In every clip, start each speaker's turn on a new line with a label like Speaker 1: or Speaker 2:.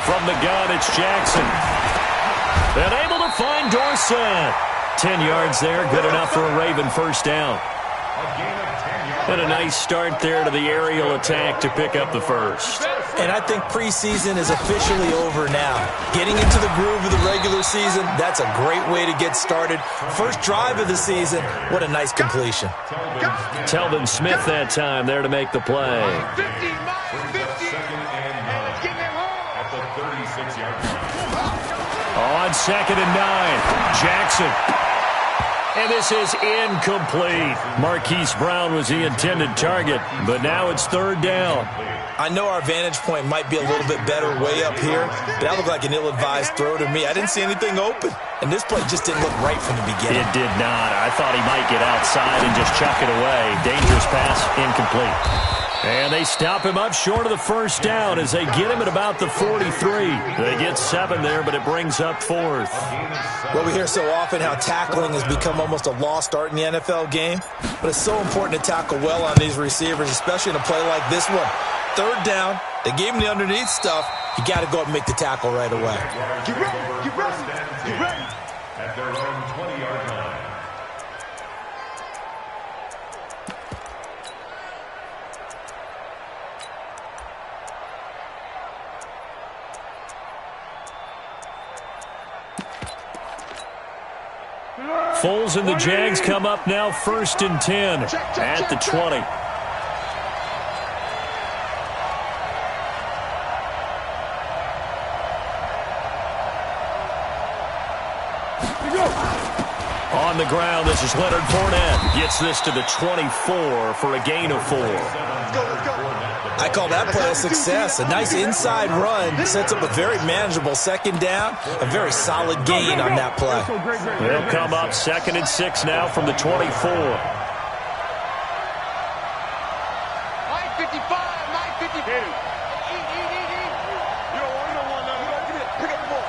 Speaker 1: From the gun, it's Jackson. And able to find Dorsett. 10 yards there, good enough for a Raven first down. And a nice start there to the aerial attack to pick up the first.
Speaker 2: And I think preseason is officially over now. Getting into the groove of the regular season, that's a great way to get started. First drive of the season, what a nice completion.
Speaker 1: Telvin Smith that time there to make the play. On 2nd and 9, Jackson. And this is incomplete. Marquise Brown was the intended target, but now it's 3rd down.
Speaker 2: I know our vantage point might be a little bit better way up here, but that looked like an ill-advised throw to me. I didn't see anything open, and this play just didn't look right from the beginning.
Speaker 1: It did not. I thought he might get outside and just chuck it away. Dangerous pass, incomplete. And they stop him up short of the first down as they get him at about the 43. They get 7 there, but it brings up 4th.
Speaker 2: Well, we hear so often how tackling has become almost a lost art in the NFL game, but it's so important to tackle well on these receivers, especially in a play like this one. 3rd down, they gave him the underneath stuff. You got to go up and make the tackle right away.
Speaker 3: Get ready, get ready, get ready.
Speaker 4: At their own 20-yard line.
Speaker 1: Foles and the Jags come up now 1st and 10 at the 20. On the ground, this is Leonard Fournette. Gets this to the 24 for a gain of 4.
Speaker 2: I call that play a success. A nice inside run sets up a very manageable 2nd down. A very solid gain on that play.
Speaker 1: They'll come up 2nd and 6 now from the 24.
Speaker 3: 9:55, 9:52. You don't want none. Pick up the ball.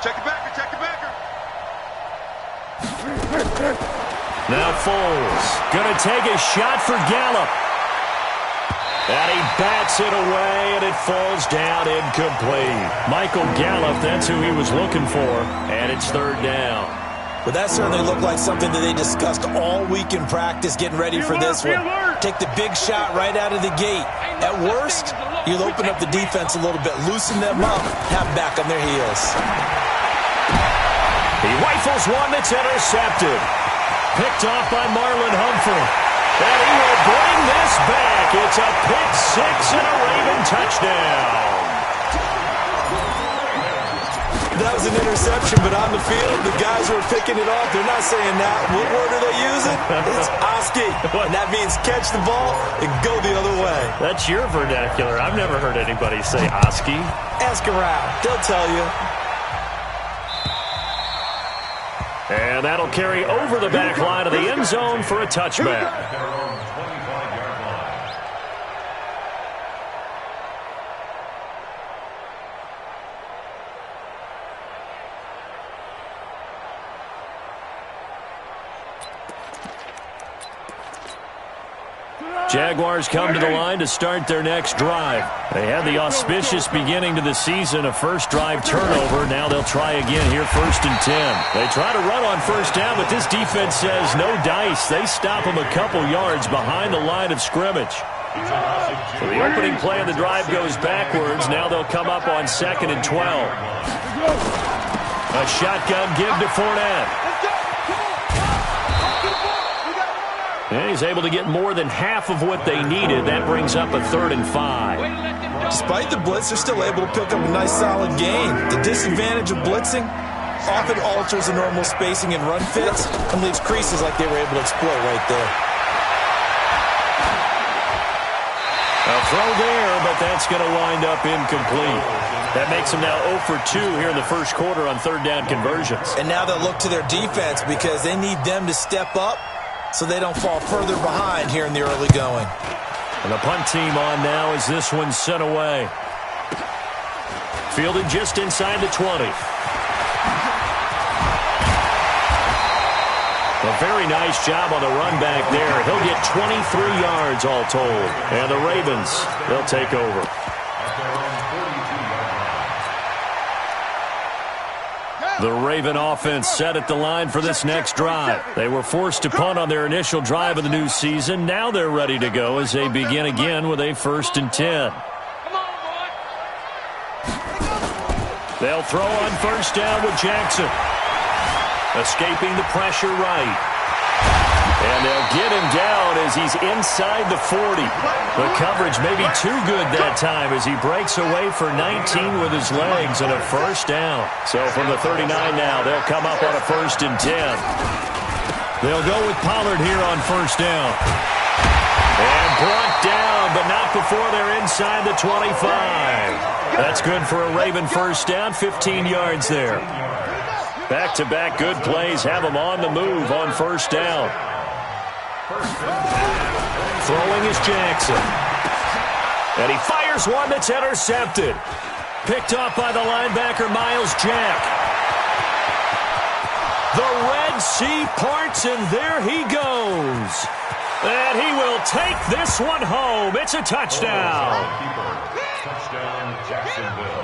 Speaker 3: Check the backer, check the backer.
Speaker 1: Now Foles going to take a shot for Gallup. And he bats it away, and it falls down incomplete. Michael Gallup, that's who he was looking for, and it's 3rd down.
Speaker 2: Well, that certainly looked like something that they discussed all week in practice getting ready for this one. Take the big shot right out of the gate. At worst, you'll open up the defense a little bit, loosen them up, have them back on their heels.
Speaker 1: He rifles one that's intercepted. Picked off by Marlon Humphrey. And he will bring this back. It's a pick 6 and a Raven touchdown.
Speaker 2: That was an interception, but on the field, the guys who are picking it off, they're not saying that. What word are they using? It's Oski. And that means catch the ball and go the other way.
Speaker 1: That's your vernacular. I've never heard anybody say Oski.
Speaker 2: Ask around. They'll tell you.
Speaker 1: And that'll carry over the back line of the end zone for a touchback. Jaguars come to the line to start their next drive. They had the auspicious beginning to the season, a first drive turnover. Now they'll try again here, 1st and 10. They try to run on 1st down, but this defense says no dice. They stop them a couple yards behind the line of scrimmage. So the opening play of the drive goes backwards. Now they'll come up on 2nd and 12. A shotgun give to Fournette. And he's able to get more than half of what they needed. That brings up a 3rd and 5.
Speaker 2: Despite the blitz, they're still able to pick up a nice solid gain. The disadvantage of blitzing often alters the normal spacing and run fits and leaves creases like they were able to exploit right there.
Speaker 1: A throw there, but that's going to wind up incomplete. That makes them now 0 for 2 here in the first quarter on 3rd down conversions.
Speaker 2: And now they'll look to their defense because they need them to step up so they don't fall further behind here in the early going.
Speaker 1: And the punt team on now as this one's sent away. Fielded just inside the 20. A very nice job on the run back there. He'll get 23 yards all told. And the Ravens, they'll take over. The Raven offense set at the line for this next drive. They were forced to punt on their initial drive of the new season. Now they're ready to go as they begin again with a 1st and 10. They'll throw on 1st down with Jackson. Escaping the pressure right. And they'll get him down as he's inside the 40. The coverage may be too good that time as he breaks away for 19 with his legs and a 1st down. So from the 39 now, they'll come up on a 1st and 10. They'll go with Pollard here on 1st down. And brought down, but not before they're inside the 25. That's good for a Raven 1st down, 15 yards there. Back-to-back good plays have them on the move on 1st down. Throwing is Jackson. And he fires one that's intercepted. Picked off by the linebacker, Miles Jack. The Red Sea parts, and there he goes. And he will take this one home. It's a touchdown.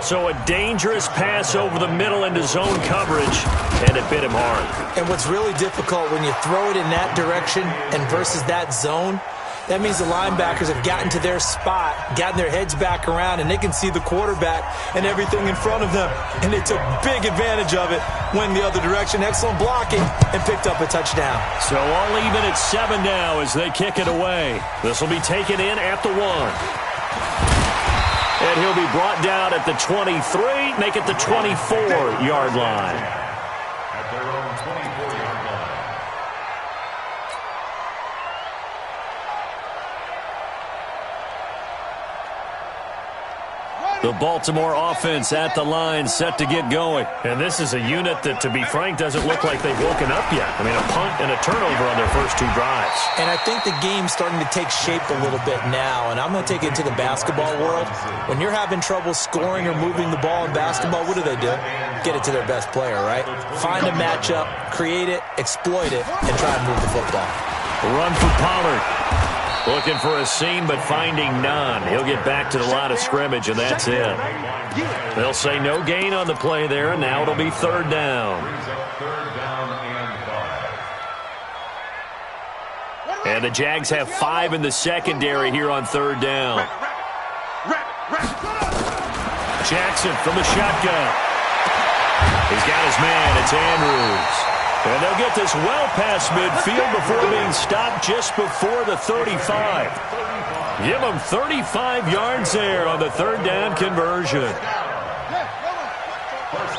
Speaker 1: So a dangerous pass over the middle into zone coverage, and it bit him hard.
Speaker 2: And what's really difficult when you throw it in that direction and versus that zone, that means the linebackers have gotten to their spot, gotten their heads back around, and they can see the quarterback and everything in front of them. And they took big advantage of it, went the other direction, excellent blocking, and picked up a touchdown. So
Speaker 1: all even at 7 now as they kick it away. This will be taken in at the 1. And he'll be brought down at the 23, make it the 24-yard line.
Speaker 4: At their own 24-yard line.
Speaker 1: The Baltimore offense at the line set to get going. And this is a unit that, to be frank, doesn't look like they've woken up yet. I mean, a punt and a turnover on their first 2 drives.
Speaker 2: And I think the game's starting to take shape a little bit now. And I'm going to take it to the basketball world. When you're having trouble scoring or moving the ball in basketball, what do? Get it to their best player, right? Find a matchup, create it, exploit it, and try and move the football.
Speaker 1: Run for Pollard. Looking for a seam, but finding none. He'll get back to the line of scrimmage, and that's it. They'll say no gain on the play there, and now it'll be 3rd down. And the Jags have 5 in the secondary here on 3rd down. Jackson from the shotgun. He's got his man. It's Andrews. And they'll get this well past midfield before being stopped just before the 35. Give them 35 yards there on the 3rd down conversion.
Speaker 4: 1st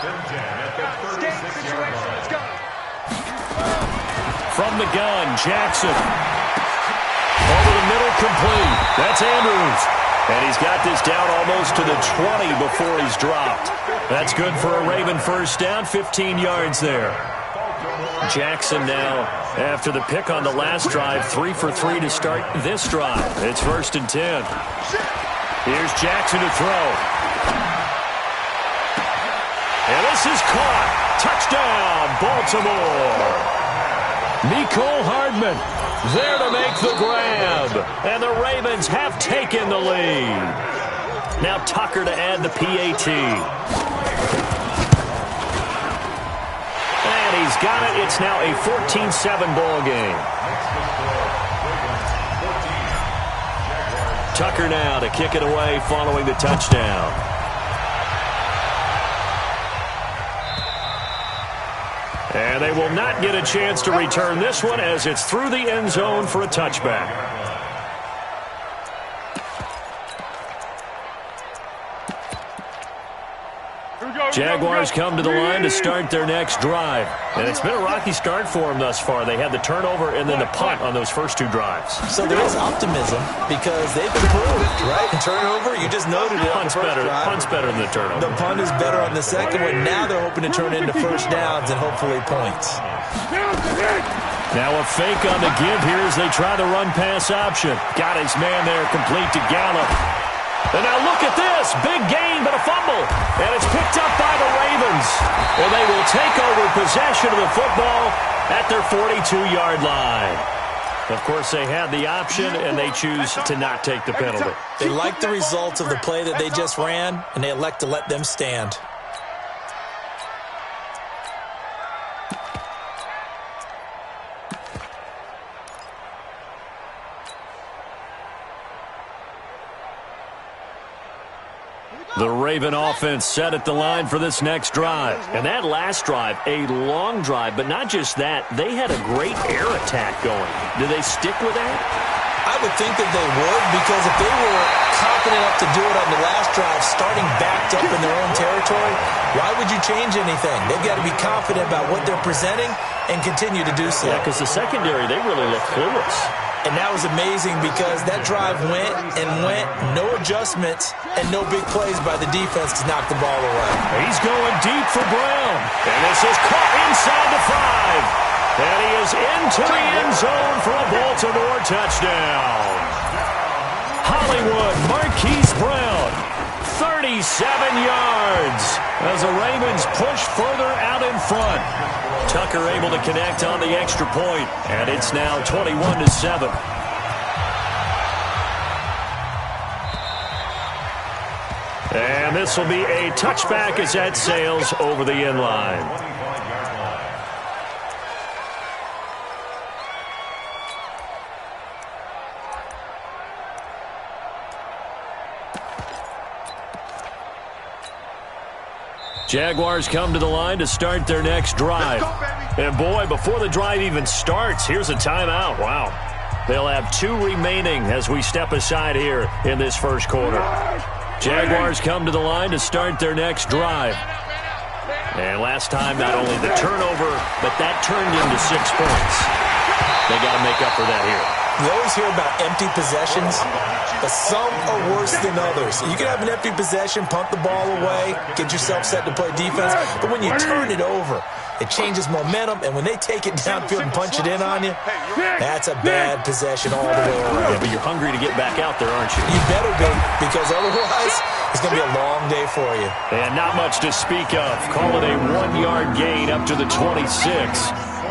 Speaker 4: and 10 at the 36-yard line.
Speaker 1: From the gun, Jackson. Over the middle, complete. That's Andrews. And he's got this down almost to the 20 before he's dropped. That's good for a Raven 1st down, 15 yards there. Jackson now, after the pick on the last drive, 3 for 3 to start this drive. It's 1st and 10. Here's Jackson to throw. And this is caught. Touchdown, Baltimore. Nicole Hardman there to make the grab. And the Ravens have taken the lead. Now Tucker to add the PAT. He's got it. It's now a 14-7 ball game. Tucker now to kick it away following the touchdown. And they will not get a chance to return this one as it's through the end zone for a touchback. Jaguars come to the line to start their next drive. And it's been a rocky start for them thus far. They had the turnover and then the punt on those first 2 drives.
Speaker 2: So there is optimism because they've improved, right? And turnover, you just noted it.
Speaker 1: Punt's better than the turnover.
Speaker 2: The punt is better on the second one. Now they're hoping to turn it into 1st downs and hopefully points.
Speaker 1: Now a fake on the give here as they try the run-pass option. Got his man there, complete to Gallup. And now look at this. Big gain, but a fumble. And it's picked up by the Ravens. And they will take over possession of the football at their 42-yard line. Of course, they had the option, and they choose to not take the penalty.
Speaker 2: They like the results of the play that they just ran, and they elect to let them stand.
Speaker 1: The Raven offense set at the line for this next drive.
Speaker 5: And that last drive, a long drive, but not just that. They had a great air attack going. Do they stick with that?
Speaker 2: I would think that they would, because if they were confident enough to do it on the last drive, starting backed up in their own territory, why would you change anything? They've got to be confident about what they're presenting and continue to do so.
Speaker 5: Yeah, because the secondary, they really look clueless.
Speaker 2: And that was amazing because that drive went and went, no adjustments and no big plays by the defense to knock the ball away.
Speaker 1: He's going deep for Brown. And this is caught inside the 5. And he is into the end zone for a Baltimore touchdown. Hollywood Marquise Brown, 37 yards as the Ravens push further out in front. Tucker able to connect on the extra point, and it's now 21-7. And this will be a touchback as that sails over the end line. Jaguars come to the line to start their next drive. And boy, before the drive even starts, here's a timeout. Wow. They'll have 2 remaining as we step aside here in this first quarter. Jaguars come to the line to start their next drive. And last time, not only the turnover, but that turned into 6 points. They got to make up for that here.
Speaker 2: You always hear about empty possessions, but some are worse than others. You can have an empty possession, punt the ball away, get yourself set to play defense, but when you turn it over, it changes momentum, and when they take it downfield and punch it in on you, that's a bad possession all the way around.
Speaker 5: Yeah, but you're hungry to get back out there, aren't you?
Speaker 2: You better be, because otherwise, it's going to be a long day for you.
Speaker 1: And not much to speak of. Call it a 1-yard gain up to the 26.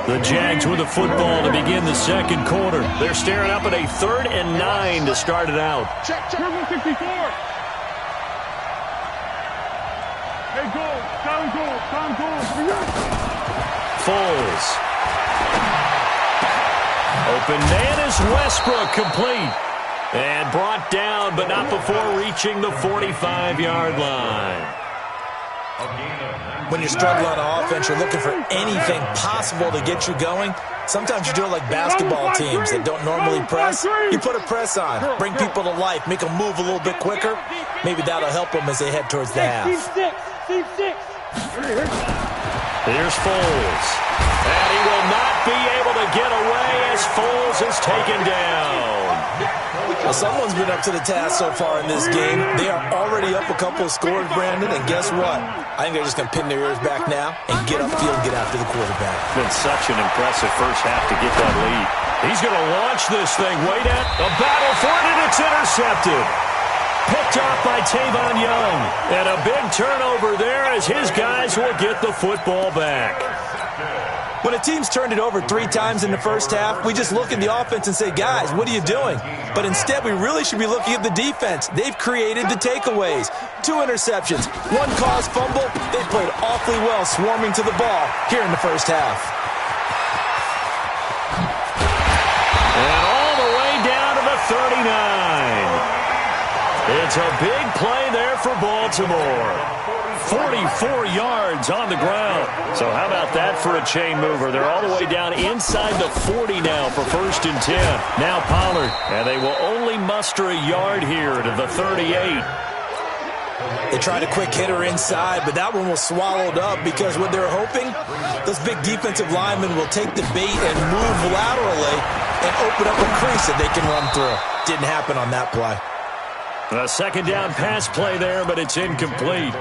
Speaker 1: The Jags with the football to begin the second quarter. They're staring up at a 3rd and 9 to start it out.
Speaker 3: Check 164. Hey, goal. Down goal.
Speaker 1: Foles. Open man is Westbrook, complete. And brought down, but not before reaching the 45-yard line.
Speaker 2: When you're struggling on offense, you're looking for anything possible to get you going. Sometimes you do it like basketball teams that don't normally press. You put a press on, bring people to life, make them move a little bit quicker. Maybe that'll help them as they head towards the half.
Speaker 1: Here's Foles. And he will not be able to get away as Foles is taken down.
Speaker 2: Well, someone's been up to the task so far in this game. They are already up a couple of scores, Brandon, and guess what? I think they're just going to pin their ears back now and get upfield and get after the quarterback.
Speaker 1: Been such an impressive first half to get that lead. He's going to launch this thing way down. A battle for it, and it's intercepted. Picked off by Tavon Young. And a big turnover there as his guys will get the football back.
Speaker 2: When a team's turned it over 3 times in the first half, we just look at the offense and say, guys, what are you doing? But instead, we really should be looking at the defense. They've created the takeaways. 2 interceptions, 1 caused fumble. They played awfully well swarming to the ball here in the first half.
Speaker 1: And all the way down to the 39. It's a big play there for Baltimore. 44 yards on the ground. So how about that for a chain mover? They're all the way down inside the 40 now for 1st and 10. Now Pollard, and they will only muster a yard here to the 38.
Speaker 2: They tried a quick hitter inside, but that one was swallowed up because what they're hoping, those big defensive linemen will take the bait and move laterally and open up a crease that they can run through. Didn't happen on that play.
Speaker 1: A 2nd down pass play there, but it's incomplete.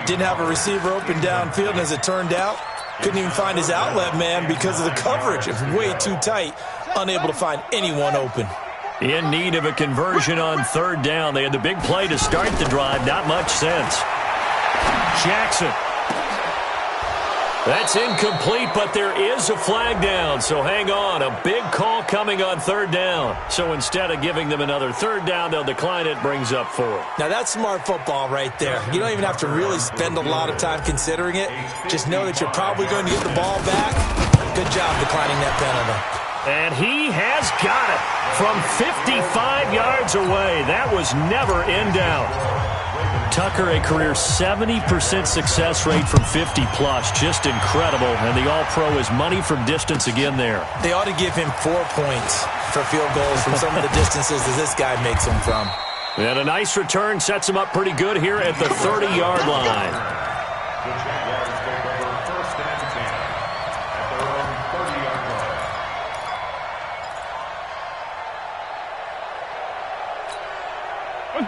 Speaker 2: Didn't have a receiver open downfield, and as it turned out, couldn't even find his outlet man because of the coverage. It was way too tight, unable to find anyone open.
Speaker 1: In need of a conversion on 3rd down. They had the big play to start the drive. Not much sense. Jackson. That's incomplete, but there is a flag down, so hang on. A big call coming on 3rd down. So instead of giving them another 3rd down, they'll decline it, brings up 4.
Speaker 2: Now that's smart football right there. You don't even have to really spend a lot of time considering it. Just know that you're probably going to get the ball back. Good job declining that penalty.
Speaker 1: And he has got it from 55 yards away. That was never in doubt. Tucker, a career 70% success rate from 50-plus. Just incredible. And the All-Pro is money from distance again there.
Speaker 2: They ought to give him 4 points for field goals from some of the distances that this guy makes them from.
Speaker 1: And a nice return sets him up pretty good here at the 30-yard line.
Speaker 4: The Jaguars take over 1st and 10 at their own 30-yard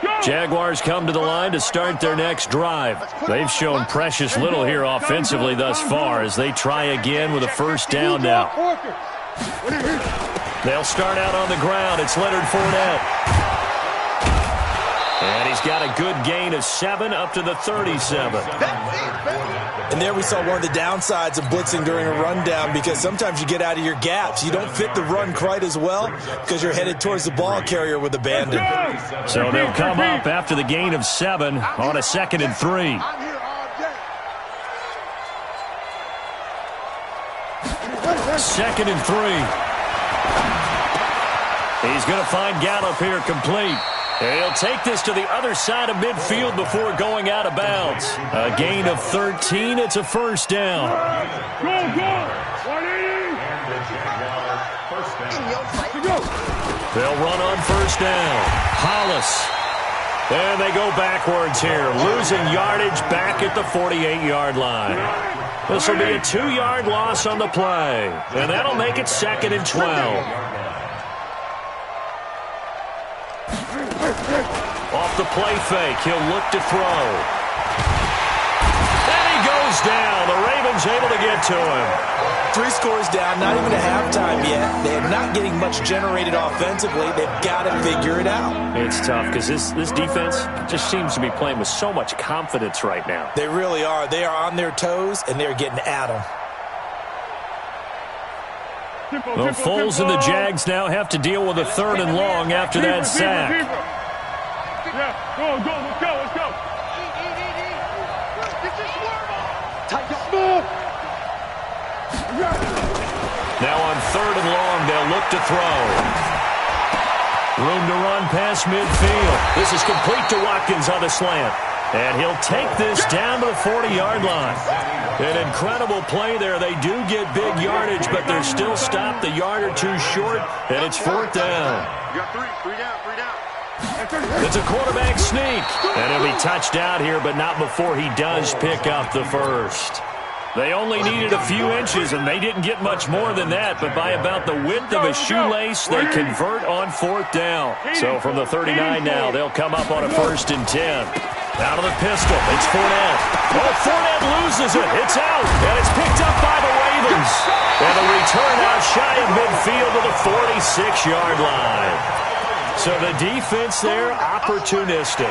Speaker 4: line.
Speaker 1: Jaguars come to the line to start their next drive. They've shown precious little here offensively thus far as they try again with a first down now. They'll start out on the ground. It's Leonard Fournette. And he's got a good gain of 7 up to the 37.
Speaker 2: And there we saw one of the downsides of blitzing during a rundown, because sometimes you get out of your gaps. You don't fit the run quite as well because you're headed towards the ball carrier with abandon.
Speaker 1: So they'll come up after the gain of 7 on a 2nd and 3. Second and 3. He's going to find Gallup here complete. And he'll take this to the other side of midfield before going out of bounds. A gain of 13. It's a first down. They'll run on first down. Hollis. And they go backwards here, losing yardage back at the 48-yard line. This will be a 2-yard loss on the play. And that'll make it 2nd and 12. Off the play fake, he'll look to throw. And he goes down. The Ravens able to get to him.
Speaker 2: 3 scores down, not even a halftime yet. They're not getting much generated offensively. They've got to figure it out.
Speaker 5: It's tough because this defense just seems to be playing with so much confidence right now.
Speaker 2: They really are. They are on their toes, and they're getting at them.
Speaker 1: Well, Foles and the Jags now have to deal with a 3rd and long after that sack.
Speaker 3: Yeah, go, let's go.
Speaker 1: Now on 3rd and long, they'll look to throw. Room to run past midfield. This is complete to Watkins on the slant. And he'll take this down to the 40-yard line. An incredible play there. They do get big yardage, but they're still stopped a yard or 2 short, and it's 4th down.
Speaker 3: You got 3 down.
Speaker 1: It's a quarterback sneak. And he'll be touched out here, but not before he does pick up the first. They only needed a few inches, and they didn't get much more than that, but by about the width of a shoelace, they convert on 4th down. So from the 39 now, they'll come up on a 1st and 10. Out of the pistol, it's Fournette. Oh, Fournette loses it. It's out, and it's picked up by the Ravens. And a return out shy of midfield to the 46-yard line. So the defense there, opportunistic.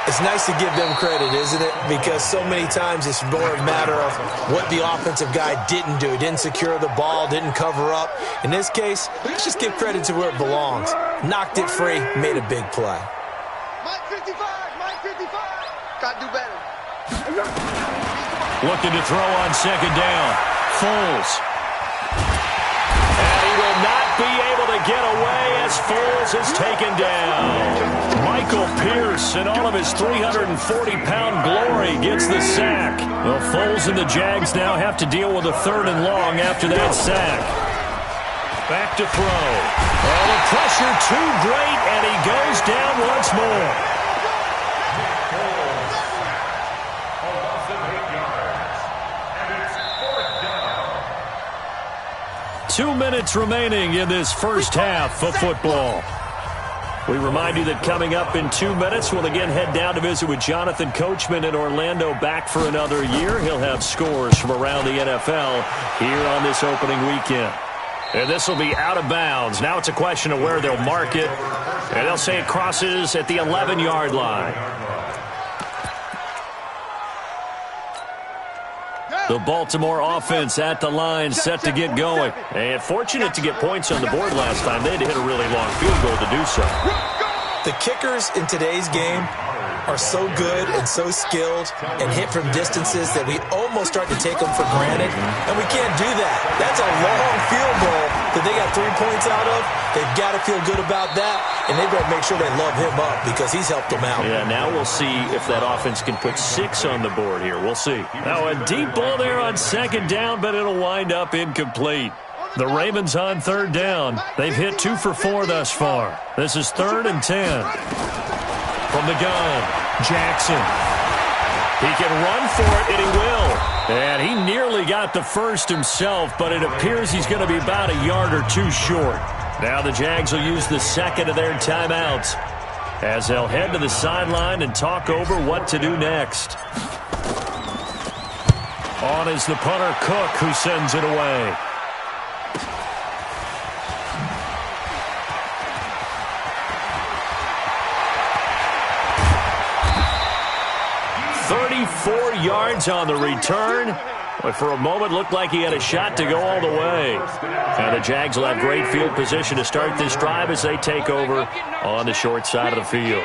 Speaker 2: It's nice to give them credit, isn't it? Because so many times it's more a matter of what the offensive guy didn't do. Didn't secure the ball, didn't cover up. In this case, let's just give credit to where it belongs. Knocked it free, made a big play.
Speaker 3: Mike 55. Got to do better.
Speaker 1: Looking to throw on 2nd down. Foles. And he will not be able to get away as Foles is taken down. Michael Pierce, in all of his 340-pound glory, gets the sack. Well, Foles and the Jags now have to deal with a 3rd and long after that sack. Back to throw. Oh, the pressure too great, and he goes down once more. 2 minutes remaining in this first half of football. We remind you that coming up in 2 minutes, we'll again head down to visit with Jonathan Coachman in Orlando, back for another year. He'll have scores from around the NFL here on this opening weekend. And this will be out of bounds. Now it's a question of where they'll mark it. And they'll say it crosses at the 11-yard line. The Baltimore offense at the line, set to get going. And fortunate to get points on the board last time. They had to hit a really long field goal to do so.
Speaker 2: The kickers in today's game, are so good and so skilled and hit from distances that we almost start to take them for granted, and we can't do that. That's a long field goal that they got 3 points out of. They've got to feel good about that, and they better make sure they love him up because he's helped them out.
Speaker 5: Yeah, now we'll see if that offense can put 6 on the board here. We'll see.
Speaker 1: Now a deep ball there on second down, but it'll wind up incomplete. The Ravens on third down. They've hit 2 for 4 thus far. This is 3rd and 10. From the gun, Jackson. He can run for it, and he will. And he nearly got the first himself, but it appears he's going to be about a yard or 2 short. Now the Jags will use the second of their timeouts as they'll head to the sideline and talk over what to do next. On is the punter, Cook, who sends it away. 34 yards on the return. But for a moment, looked like he had a shot to go all the way. And the Jags will have great field position to start this drive as they take over on the short side of the field.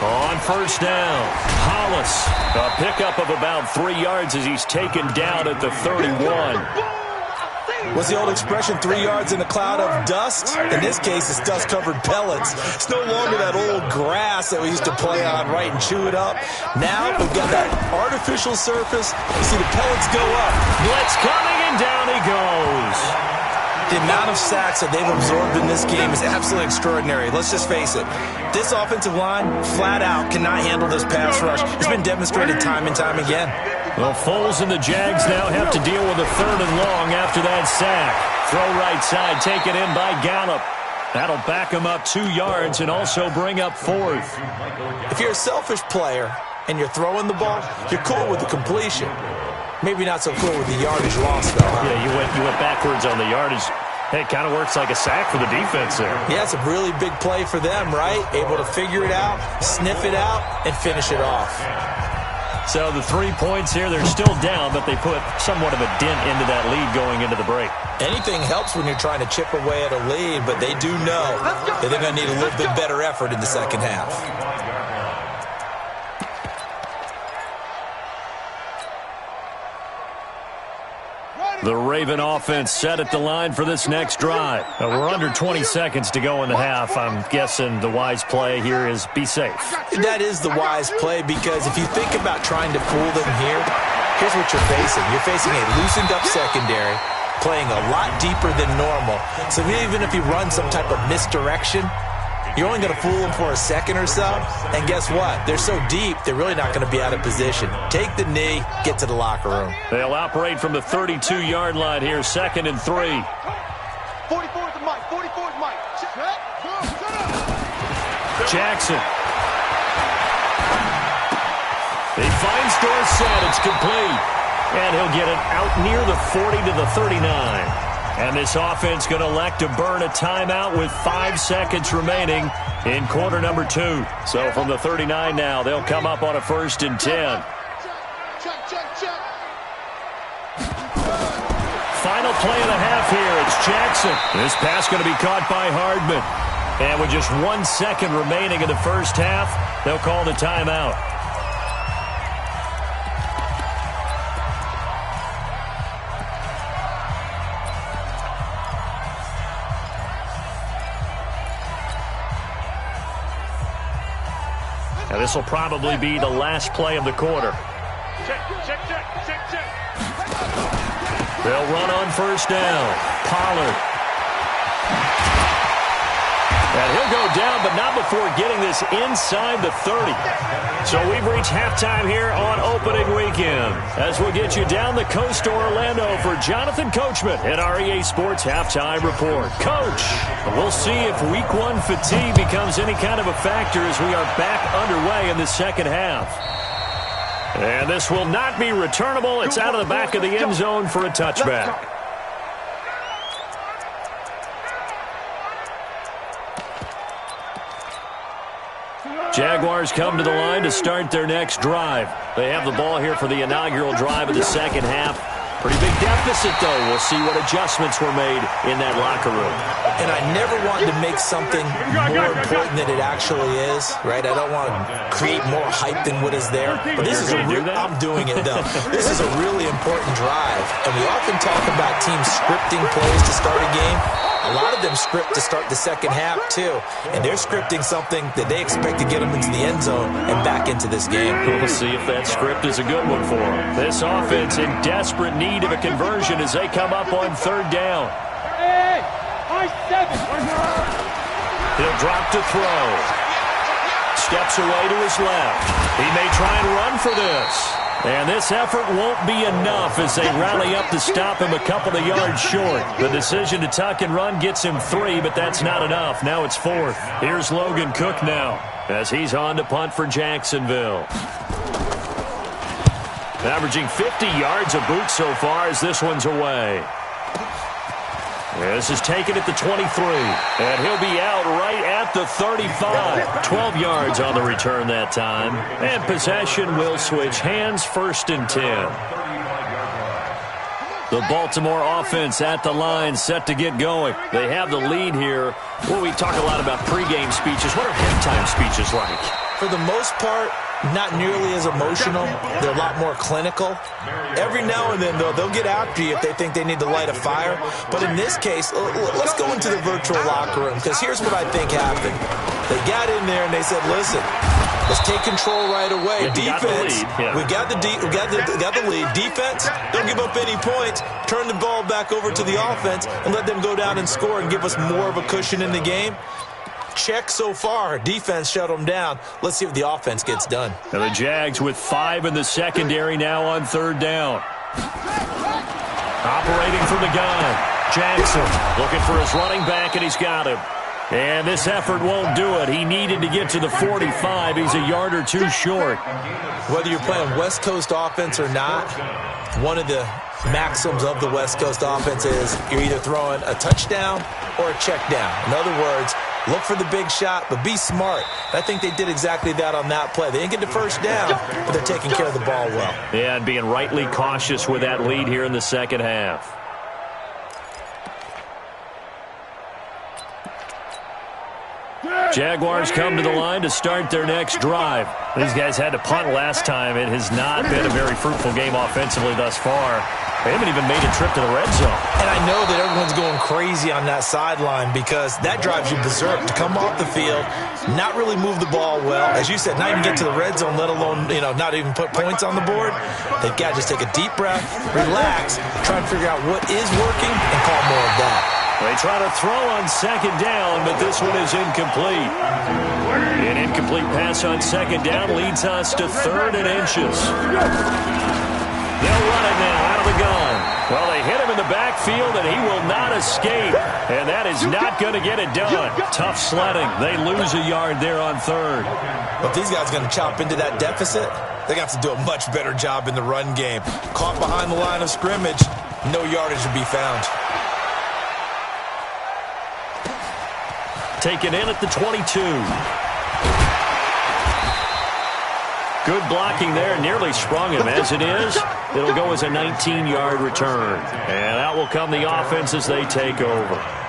Speaker 1: On first down, Hollis. A pickup of about 3 yards as he's taken down at the 31.
Speaker 2: What's the old expression, 3 yards in a cloud of dust? In this case, it's dust-covered pellets. It's no longer that old grass that we used to play on, right, and chew it up. Now we've got that artificial surface. You see the pellets go up.
Speaker 1: Blitz coming, and down he goes.
Speaker 2: The amount of sacks that they've absorbed in this game is absolutely extraordinary. Let's just face it. This offensive line, flat out, cannot handle this pass rush. It's been demonstrated time and time again.
Speaker 1: Well, Foles and the Jags now have to deal with a 3rd and long after that sack. Throw right side, taken in by Gallup. That'll back him up 2 yards and also bring up 4th.
Speaker 2: If you're a selfish player and you're throwing the ball, you're cool with the completion. Maybe not so cool with the yardage loss, though. Huh?
Speaker 1: Yeah, you went backwards on the yardage. Hey, it kind of works like a sack for the defense there.
Speaker 2: Yeah, it's a really big play for them, right? Able to figure it out, sniff it out, and finish it off.
Speaker 1: So the 3 points here, they're still down, but they put somewhat of a dent into that lead going into the break.
Speaker 2: Anything helps when you're trying to chip away at a lead, but they do know that they're going to need a little bit better effort in the second half.
Speaker 1: The Raven offense set at the line for this next drive. We're under 20 seconds to go in the half. I'm guessing the wise play here is be safe.
Speaker 2: That is the wise play, because if you think about trying to fool them here, here's what you're facing. You're facing a loosened up secondary, playing a lot deeper than normal. So even if you run some type of misdirection, you're only going to fool them for a second or so. And guess what? They're so deep, they're really not going to be out of position. Take the knee, get to the locker room.
Speaker 1: They'll operate from the 32-yard line here, 2nd and 3.
Speaker 3: 44 is the mic. 44 is Mike.
Speaker 1: Jackson. He finds Dorsett. It's complete. And he'll get it out near the 40 to the 39. And this offense going to elect to burn a timeout with 5 seconds remaining in quarter number 2. So from the 39 now, they'll come up on a 1st and 10. Final play of the half here. It's Jackson. This pass going to be caught by Hardman. And with just 1 second remaining in the first half, they'll call the timeout. Now this will probably be the last play of the quarter. They'll run on first down. Pollard. And he'll go down, but not before getting this inside the 30. So we've reached halftime here on opening weekend, as we'll get you down the coast to Orlando for Jonathan Coachman at our EA Sports Halftime Report. Coach, we'll see if Week 1 fatigue becomes any kind of a factor as we are back underway in the second half. And this will not be returnable. It's out of the back of the end zone for a touchback. Jaguars come to the line to start their next drive. They have the ball here for the inaugural drive of the second half.
Speaker 5: Pretty big deficit, though. We'll see what adjustments were made in that locker room.
Speaker 2: And I never want to make something more important than it actually is, right? I don't want to create more hype than what is there. But this is I'm doing it, though. This is a really important drive. And we often talk about teams scripting plays to start a game. A lot of them script to start the second half, too. And they're scripting something that they expect to get them into the end zone and back into this game.
Speaker 5: We'll see if that script is a good one for them.
Speaker 1: This offense in desperate need of a conversion as they come up on third down. He'll drop to throw. Steps away to his left. He may try and run for this. And this effort won't be enough as they rally up to stop him a couple of yards short. The decision to tuck and run gets him 3, but that's not enough. Now it's 4th. Here's Logan Cook now as he's on to punt for Jacksonville. Averaging 50 yards a boot so far as this one's away. This is taken at the 23, and he'll be out right at the 35. 12 yards on the return that time, and possession will switch hands, 1st and 10. The Baltimore offense at the line, set to get going. They have the lead here. Well, we talk a lot about pregame speeches. What are halftime speeches like?
Speaker 2: For the most part, not nearly as emotional. They're a lot more clinical. Every now and then, though, they'll get after you if they think they need to light a fire. But in this case, let's go into the virtual locker room, because here's what I think happened. They got in there and they said, listen, let's take control right away. Defense, we got the lead. Defense, don't give up any points. Turn the ball back over to the offense and let them go down and score and give us more of a cushion in the game. Check so far. Defense shut them down. Let's see if the offense gets done.
Speaker 1: And the Jags with 5 in the secondary now on third down. Operating from the gun. Jackson looking for his running back, and he's got him. And this effort won't do it. He needed to get to the 45. He's a yard or 2 short.
Speaker 2: Whether you're playing West Coast offense or not, one of the maxims of the West Coast offense is you're either throwing a touchdown or a check down. In other words, look for the big shot, but be smart. I think they did exactly that on that play. They didn't get the first down, but they're taking care of the ball well.
Speaker 1: Yeah, and being rightly cautious with that lead here in the second half. Jaguars come to the line to start their next drive. These guys had to punt last time. It has not been a very fruitful game offensively thus far. They haven't even made a trip to the red zone.
Speaker 2: And I know that everyone's going crazy on that sideline because that drives you berserk. To come off the field, not really move the ball well. As you said, not even get to the red zone, let alone, not even put points on the board. They've got to just take a deep breath, relax, try and figure out what is working, and call more of that.
Speaker 1: They try to throw on second down, but this one is incomplete. An incomplete pass on second down leads us to 3rd and inches. They'll run it now out of the gun. Well, they hit him in the backfield, and he will not escape. And that is not going to get it done. Tough sledding. They lose a yard there on 3rd.
Speaker 2: But these guys are going to chop into that deficit. They're going to have to do a much better job in the run game. Caught behind the line of scrimmage, no yardage to be found.
Speaker 1: Taken in at the 22. Good blocking there. Nearly sprung him. As it is, it'll go as a 19-yard return. And out will come the offense as they take over.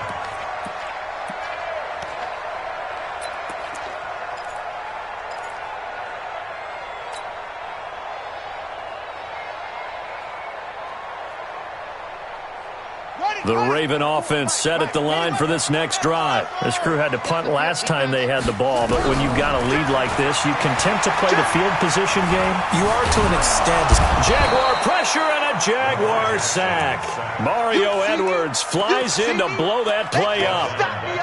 Speaker 1: The Raven offense set at the line for this next drive. This crew had to punt last time they had the ball, but when you've got a lead like this, you content to play the field position game?
Speaker 2: You are to an extent.
Speaker 1: Jaguar pressure and a Jaguar sack. Mario Edwards flies in to blow that play up.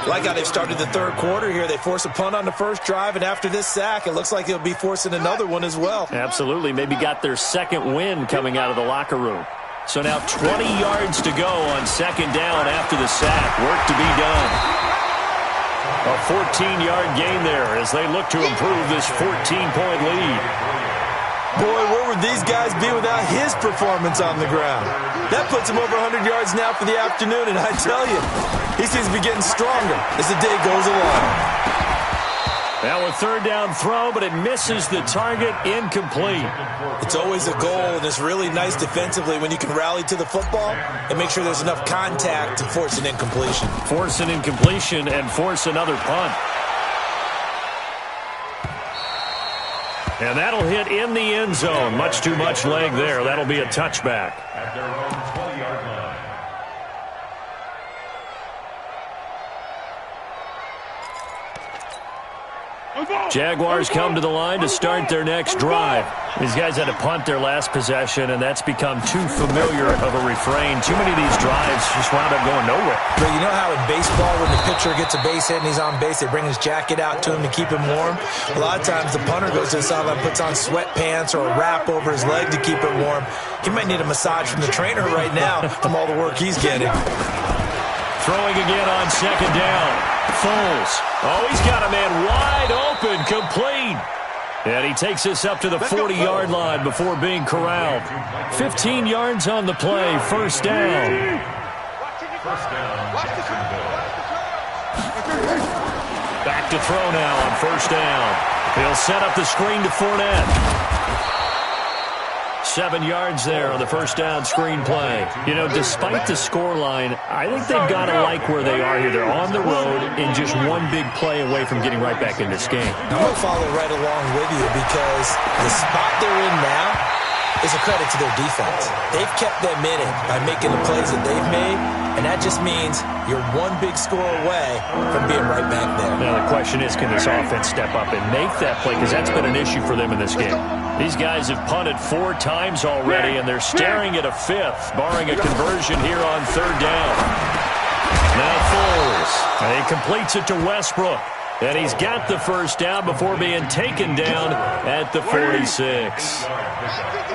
Speaker 2: Like how they've started the third quarter here. They force a punt on the first drive, and after this sack, it looks like they'll be forcing another one as well.
Speaker 1: Absolutely. Maybe got their second win coming out of the locker room. So now 20 yards to go on second down after the sack. Work to be done. A 14-yard gain there as they look to improve this 14-point lead.
Speaker 2: Boy, where would these guys be without his performance on the ground? That puts him over 100 yards now for the afternoon, and I tell you, he seems to be getting stronger as the day goes along.
Speaker 1: Now a third down throw, but it misses the target, incomplete.
Speaker 2: It's always a goal, and it's really nice defensively when you can rally to the football and make sure there's enough contact to force an incompletion.
Speaker 1: Force an incompletion and force another punt. And that'll hit in the end zone. Much too much leg there. That'll be a touchback.
Speaker 4: At their own 20-yard line.
Speaker 1: Jaguars come to the line to start their next drive. These guys had to punt their last possession, and that's become too familiar of a refrain. Too many of these drives just wound up going nowhere.
Speaker 2: But you know how in baseball, when the pitcher gets a base hit and he's on base, they bring his jacket out to him to keep him warm? A lot of times the punter goes to the sideline, puts on sweatpants or a wrap over his leg to keep it warm. He might need a massage from the trainer right now from all the work he's getting.
Speaker 1: Throwing again on second down. Foles. Oh, he's got a man wide open, complete. And he takes this up to the 40-yard line before being corralled. 15 yards on the play, first down. Back to throw now on first down. He'll set up the screen to Fournette. 7 yards there on the first down screen play. You know, despite the scoreline, I think they've got to like where they are here. They're on the road and just one big play away from getting right back in this game.
Speaker 2: I'm going to follow right along with you because the spot they're in now is a credit to their defense. They've kept them in it by making the plays that they've made, and that just means you're one big score away from being right back there.
Speaker 1: Now the question is, can this offense step up and make that play? Because that's been an issue for them in this game. These guys have punted 4 times already, and they're staring at a 5th, barring a conversion here on third down. Now Foles. And he completes it to Westbrook. And he's got the first down before being taken down at the 46.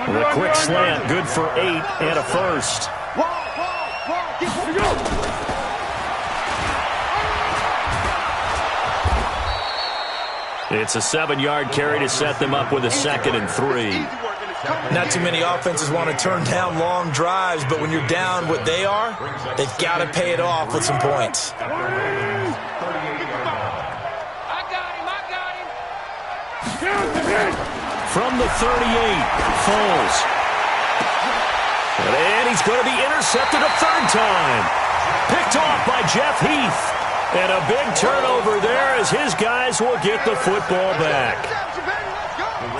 Speaker 1: With a quick slant, good for 8 and a first. It's a 7-yard carry to set them up with a 2nd and 3.
Speaker 2: Not too many offenses want to turn down long drives, but when you're down what they are, they've got to pay it off with some points.
Speaker 1: From the 38, Foles. And he's going to be intercepted a third time. Picked off by Jeff Heath. And a big turnover there as his guys will get the football back.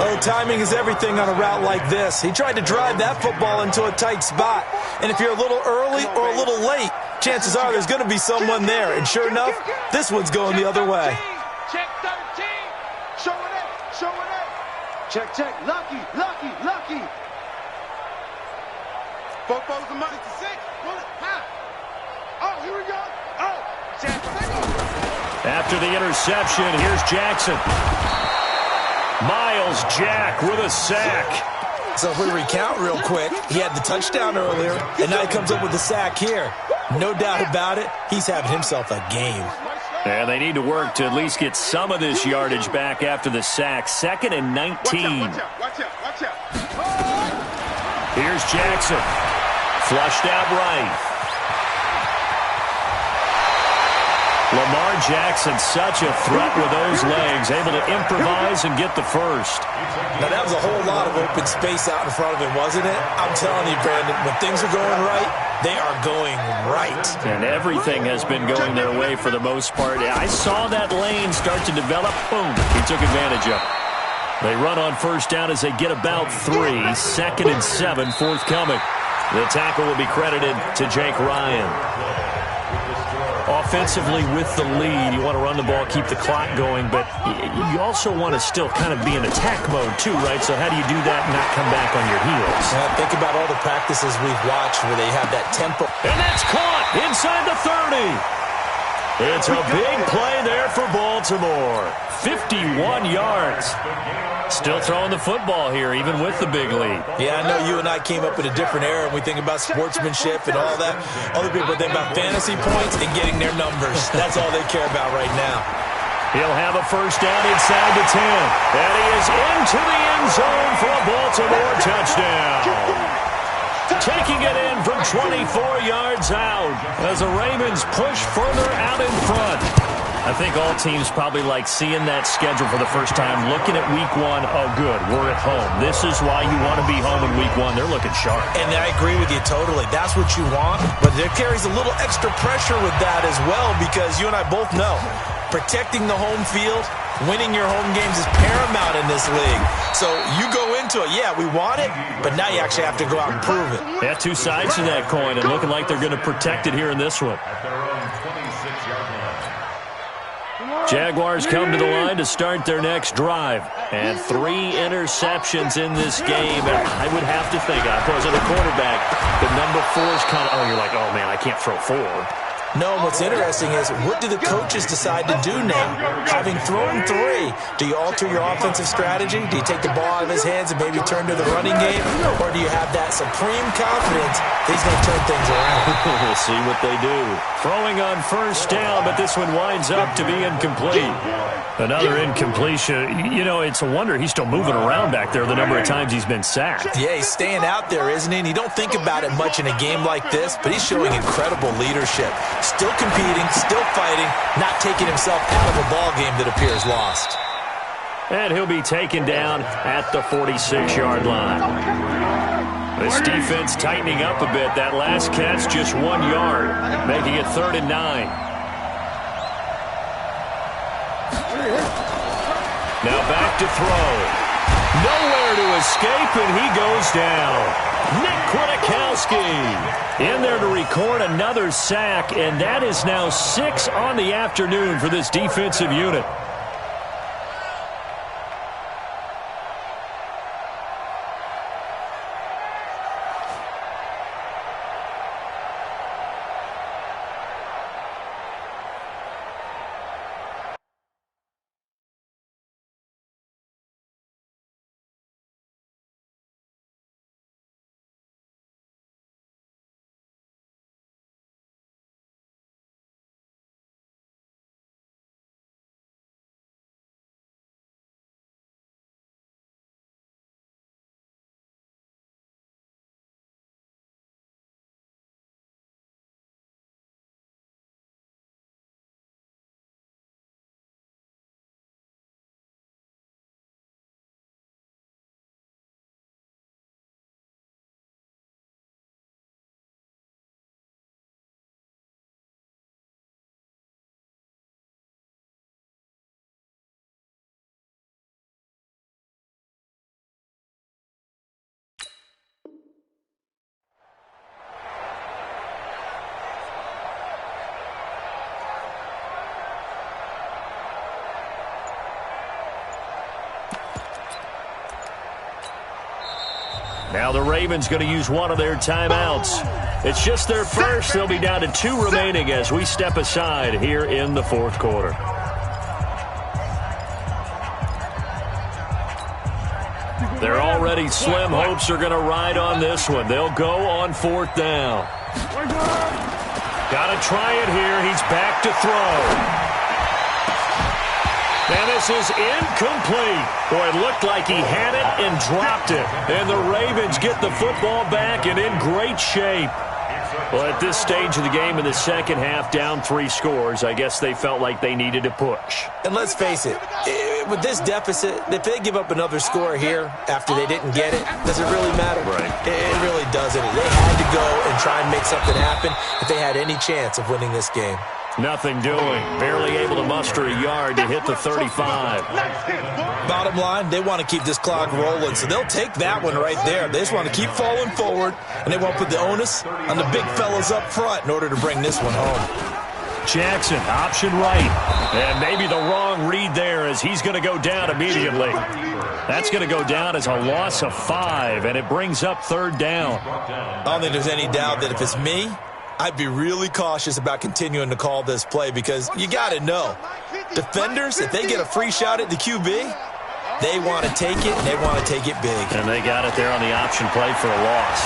Speaker 2: Oh, timing is everything on a route like this. He tried to drive that football into a tight spot. And if you're a little early or a little late, chances are there's going to be someone there. And sure enough, this one's going the other way.
Speaker 3: Check 13. Show it up. Show it up. Check, check. Lucky, lucky, lucky. Football's the money to 6. Pull it. Oh, here we go. Oh, Jackson.
Speaker 1: After the interception, here's Jackson. Miles Jack with a sack.
Speaker 2: So if we recount real quick, he had the touchdown earlier, and now he comes up with the sack here. No doubt about it, he's having himself a game.
Speaker 1: And they need to work to at least get some of this yardage back after the sack. 2nd and 19.
Speaker 3: Watch out.
Speaker 1: Here's Jackson. Flushed out right. Lamar Jackson, such a threat with those legs, able to improvise and get the first.
Speaker 2: Now, that was a whole lot of open space out in front of him, wasn't it? I'm telling you, Brandon, when things are going right, they are going right.
Speaker 1: And everything has been going their way for the most part. I saw that lane start to develop. Boom, he took advantage of it. They run on first down as they get about 3. 2nd and 7 forthcoming. The tackle will be credited to Jake Ryan. Offensively with the lead, you want to run the ball, keep the clock going, but you also want to still kind of be in attack mode too, right? So how do you do that and not come back on your heels?
Speaker 2: Think about all the practices we've watched where they have that tempo.
Speaker 1: And that's caught inside the 30. It's a big play there for Baltimore. 51 yards. Still throwing the football here, even with the big lead.
Speaker 2: Yeah, I know you and I came up in a different era, and we think about sportsmanship and all that. Other people think about fantasy points and getting their numbers. That's all they care about right now.
Speaker 1: He'll have a first down inside the 10. And he is into the end zone for a Baltimore touchdown. Taking it in from 24 yards out as the Ravens push further out in front. I think all teams probably like seeing that schedule for the first time, looking at week one. Oh, good, we're at home. This is why you want to be home in week one. They're looking sharp.
Speaker 2: And I agree with you totally. That's what you want, but there carries a little extra pressure with that as well, because you and I both know protecting the home field, winning your home games is paramount in this league. So you go into it, yeah, we want it, but now you actually have to go out and prove it.
Speaker 1: Yeah, two sides to that coin, and looking like they're going to protect it here in this one.
Speaker 4: At their own 26-yard line.
Speaker 1: Jaguars come to the line to start their next drive. And 3 interceptions in this game. I would have to think, if I was a quarterback, the number 4 is kind of, you're like, oh, man, I can't throw 4.
Speaker 2: No, what's interesting is, what do the coaches decide to do now? Having thrown 3, do you alter your offensive strategy? Do you take the ball out of his hands and maybe turn to the running game? Or do you have that supreme confidence that he's going to turn things around?
Speaker 1: We'll see what they do. Throwing on first down, but this one winds up to be incomplete. Another incompletion. You know, it's a wonder he's still moving around back there the number of times he's been sacked.
Speaker 2: Yeah, he's staying out there, isn't he? And you don't think about it much in a game like this, but he's showing incredible leadership. Still competing, still fighting, not taking himself out of a ball game that appears lost.
Speaker 1: And he'll be taken down at the 46-yard line. This defense tightening up a bit. That last catch just 1 yard, making it 3rd and 9. Now back to throw. Nowhere to escape, and he goes down. Nick Kwiatkowski in there to record another sack, and that is now 6 on the afternoon for this defensive unit. Now the Ravens going to use one of their timeouts. It's just their first. They'll be down to 2 remaining as we step aside here in the 4th quarter. They're already slim hopes are going to ride on this one. They'll go on 4th down. Got to try it here. He's back to throw. And this is incomplete. Boy, it looked like he had it and dropped it. And the Ravens get the football back and in great shape. Well, at this stage of the game in the second half, down 3 scores, I guess they felt like they needed to push.
Speaker 2: And let's face it, with this deficit, if they give up another score here after they didn't get it, does it really matter?
Speaker 1: Right.
Speaker 2: It really doesn't. They had to go and try and make something happen if they had any chance of winning this game.
Speaker 1: Nothing doing. Barely able to muster a yard to hit the 35.
Speaker 2: Bottom line, they want to keep this clock rolling, so they'll take that one right there. They just want to keep falling forward, and they want to put the onus on the big fellas up front in order to bring this one home.
Speaker 1: Jackson, option right. And maybe the wrong read there as he's going to go down immediately. That's going to go down as a loss of 5, and it brings up 3rd down.
Speaker 2: I don't think there's any doubt that if it's me, I'd be really cautious about continuing to call this play because you got to know, defenders, if they get a free shot at the QB, they want to take it, and they want to take it big.
Speaker 1: And they got it there on the option play for a loss.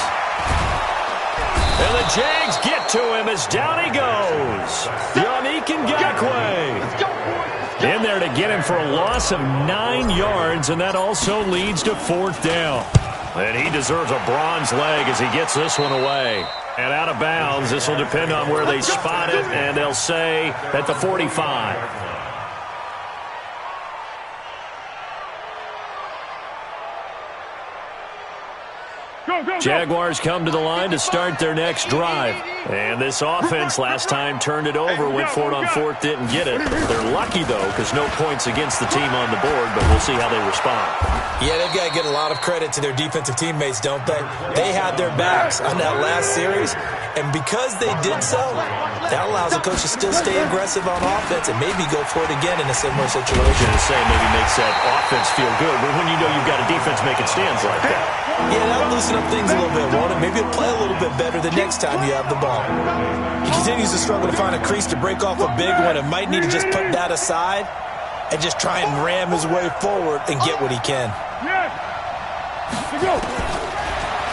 Speaker 1: And the Jags get to him as down he goes. Yannick Ngakoue in there to get him for a loss of 9 yards, and that also leads to 4th down. And he deserves a bronze leg as he gets this one away. And out of bounds. This will depend on where they spot it, and they'll say at the 45. Jaguars come to the line to start their next drive. And this offense last time turned it over, went for it on fourth, didn't get it. They're lucky, though, because no points against the team on the board, but we'll see how they respond.
Speaker 2: Yeah, they've got to get a lot of credit to their defensive teammates, don't they? They had their backs on that last series, and because they did so, that allows the coach to still stay aggressive on offense and maybe go for it again in a similar situation.
Speaker 1: To say maybe makes that offense feel good, but when you know you've got a defense making stands like that.
Speaker 2: Yeah, that'll loosen up things a little bit, won't it? Maybe it'll play a little bit better the next time you have the ball. He continues to struggle to find a crease to break off a big one and might need to just put that aside and just try and ram his way forward and get what he can.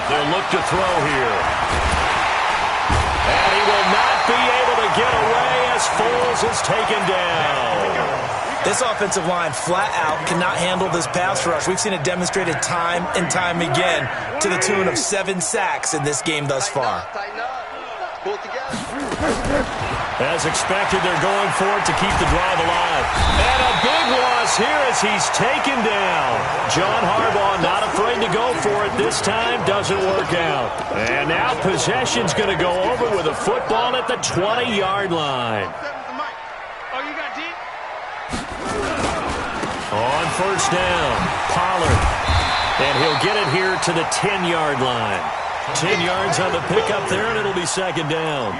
Speaker 1: They'll look to throw here. And he will not be able to get away as Foles is taken down.
Speaker 2: This offensive line flat out cannot handle this pass rush. We've seen it demonstrated time and time again to the tune of 7 sacks in this game thus far.
Speaker 1: As expected, they're going for it to keep the drive alive. And a big loss here as he's taken down. John Harbaugh not afraid to go for it this time. Doesn't work out. And now possession's going to go over with a football at the 20-yard line. On first down, Pollard. And he'll get it here to the 10-yard line. 10 yards on the pickup there, and it'll be second down.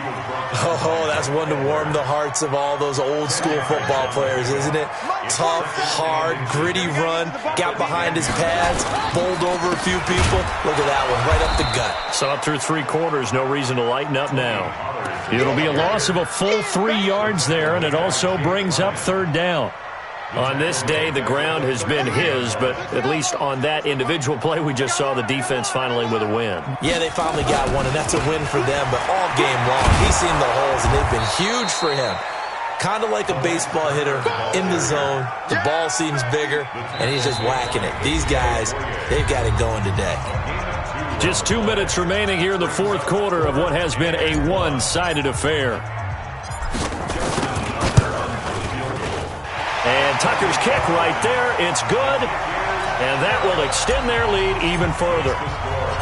Speaker 2: Oh, that's one to warm the hearts of all those old-school football players, isn't it? Tough, hard, gritty run, got behind his pads, bowled over a few people. Look at that one, right up the gut.
Speaker 1: Saw it through 3 quarters, no reason to lighten up now. It'll be a loss of a full 3 yards there, and it also brings up third down. On this day, the ground has been his, but at least on that individual play, we just saw the defense finally with a win.
Speaker 2: Yeah, they finally got one, and that's a win for them, but all game long, he's seen the holes, and they've been huge for him. Kind of like a baseball hitter in the zone. The ball seems bigger, and he's just whacking it. These guys, they've got it going today.
Speaker 1: Just 2 minutes remaining here in the fourth quarter of what has been a one-sided affair. And Tucker's kick right there. It's good. And that will extend their lead even further.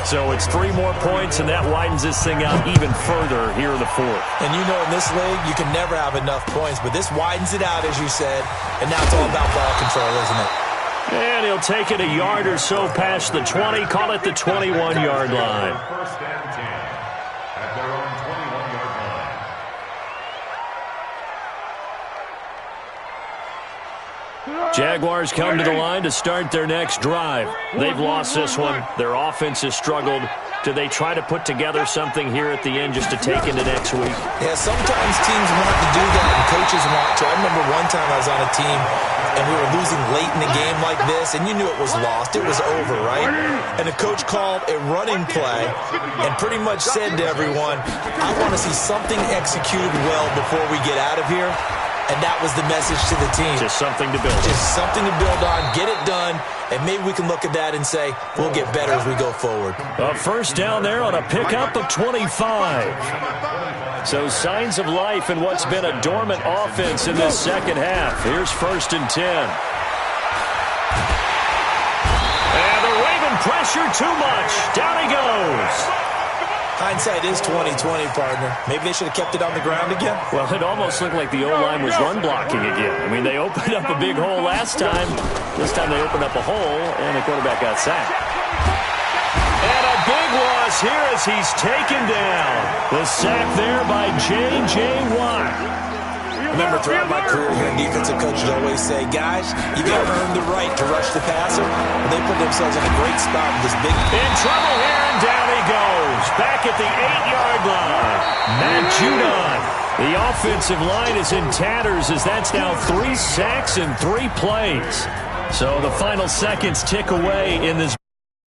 Speaker 1: So it's 3 more points, and that widens this thing out even further here in the fourth.
Speaker 2: And you know in this league, you can never have enough points, but this widens it out, as you said. And now it's all about ball control, isn't it?
Speaker 1: And he'll take it a yard or so past the 20, call it the 21-yard line.
Speaker 4: First and 10 at their own 21-yard line.
Speaker 1: Jaguars come to the line to start their next drive. They've lost this one. Their offense has struggled. Do they try to put together something here at the end just to take into next week?
Speaker 2: Yeah, sometimes teams want to do that and coaches want to. I remember one time I was on a team and we were losing late in the game like this, and you knew it was lost. It was over, right? And the coach called a running play and pretty much said to everyone, I want to see something executed well before we get out of here. And that was the message to the team.
Speaker 1: Just something to build on.
Speaker 2: Just something to build on, get it done, and maybe we can look at that and say, we'll get better as we go forward.
Speaker 1: A first down there on a pickup of 25. So signs of life in what's been a dormant offense in this second half. Here's first and 10. And the Raven pressure too much. Down he goes.
Speaker 2: Hindsight is 20/20, partner. Maybe they should have kept it on the ground again.
Speaker 1: Well, it almost looked like the O-line was run blocking again. I mean, they opened up a big hole last time. This time they opened up a hole, and the quarterback got sacked. And a big loss here as he's taken down. The sack there by J.J. Watt.
Speaker 2: Remember, throughout my career here, defensive coaches always say, guys, you got to earn the right to rush the passer. And they put themselves in a great spot with this big...
Speaker 1: In trouble here, and down he goes. Back at the 8-yard line. Matt Judon. The offensive line is in tatters as that's now 3 sacks in 3 plays. So the final seconds tick away in this